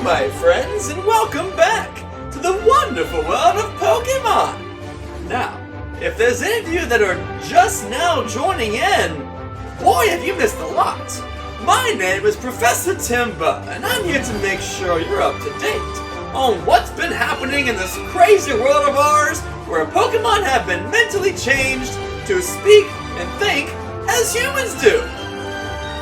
my friends, and welcome back to the wonderful world of Pokemon! Now, if there's any of you that are just now joining in, boy have you missed a lot! My name is Professor Timba, and I'm here to make sure you're up to date on what's been happening in this crazy world of ours where Pokemon have been mentally changed to speak and think as humans do.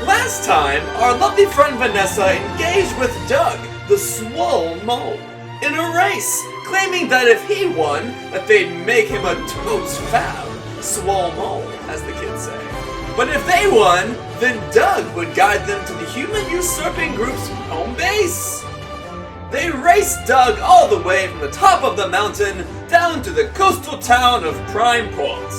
Last time, our lovely friend Vanessa engaged with Doug, the swole mole, in a race, claiming that if he won, that they'd make him a totes fab swole mole, as the kids say. But if they won, then Doug would guide them to the human usurping group's home base. They raced Doug all the way from the top of the mountain down to the coastal town of Prime Port.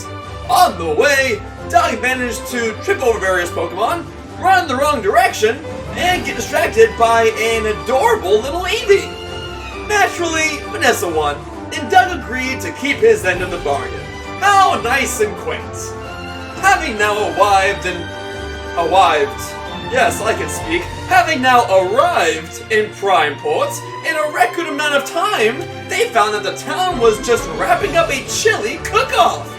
On the way, Doug managed to trip over various Pokemon, run in the wrong direction, and get distracted by an adorable little Eevee. Naturally, Vanessa won, and Doug agreed to keep his end of the bargain. How nice and quaint. Having now having now arrived in Prime Port, in a record amount of time, they found that the town was just wrapping up a chili cook-off.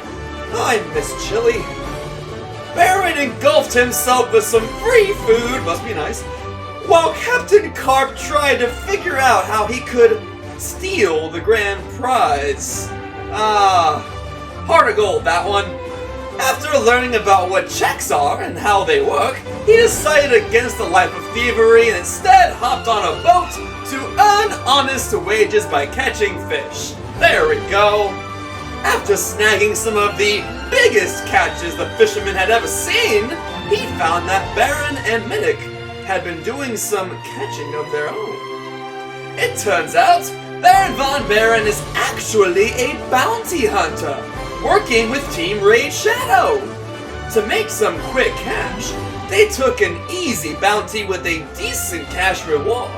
I miss chili. Baron engulfed himself with some free food, must be nice, while Captain Carp tried to figure out how he could steal the grand prize. Heart of gold, that one. After learning about what checks are and how they work, he decided against a life of thievery and instead hopped on a boat to earn honest wages by catching fish. There we go. After snagging some of the biggest catches the fisherman had ever seen, he found that Baron and Minnick had been doing some catching of their own. It turns out, Baron Von Baron is actually a bounty hunter, working with Team Raid Shadow. To make some quick cash, they took an easy bounty with a decent cash reward,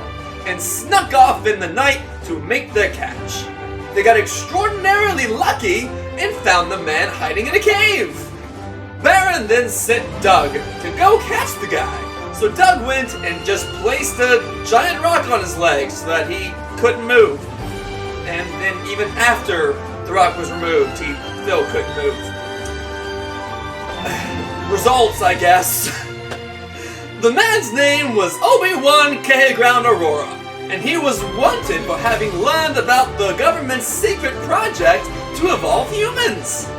and snuck off in the night to make their catch. They got extraordinarily lucky and found the man hiding in a cave. Baron then sent Doug to go catch the guy. So Doug went and just placed a giant rock on his leg so that he couldn't move. And then even after the rock was removed, he still couldn't move. Results, I guess. The man's name was Obi-Wan K-Ground Aurora, and he was wanted for having learned about the government's secret project to evolve humans.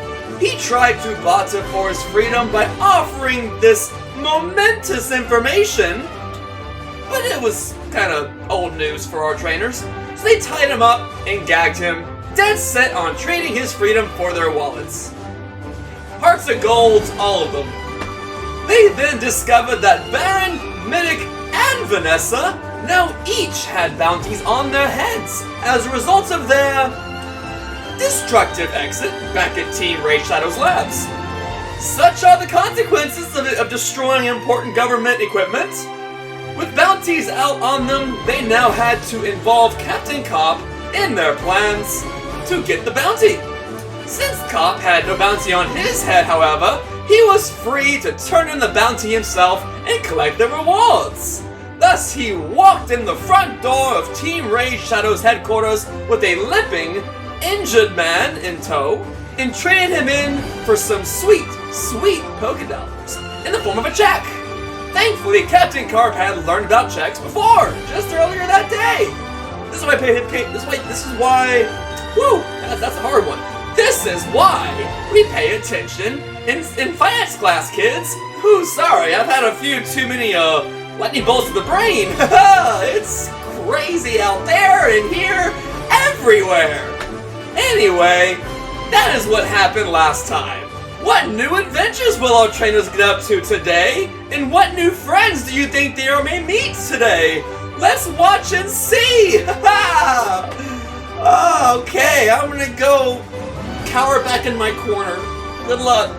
He tried to barter for his freedom by offering this momentous information, but it was kind of old news for our trainers, so they tied him up and gagged him, dead set on trading his freedom for their wallets. Hearts of gold, all of them. They then discovered that Baron, Minnick, and Vanessa now each had bounties on their heads as a result of their destructive exit back at Team Raid Shadow's labs. Such are the consequences of destroying important government equipment. With bounties out on them, they now had to involve Captain Cop in their plans to get the bounty. Since Cop had no bounty on his head, however, he was free to turn in the bounty himself and collect the rewards. Thus, he walked in the front door of Team Raid Shadow's headquarters with a limping, injured man in tow, and traded him in for some sweet, sweet Pokédollars in the form of a check. Thankfully, Captain Carp had learned about checks before, just earlier that day. This is why, that's a hard one. This is why we pay attention in finance class, kids. Sorry, I've had a few too many, lightning bolts to the brain. It's crazy out there and here, everywhere. Anyway, that is what happened last time. What new adventures will our trainers get up to today? And what new friends do you think they may meet today? Let's watch and see! Okay, I'm gonna go cower back in my corner. Good luck.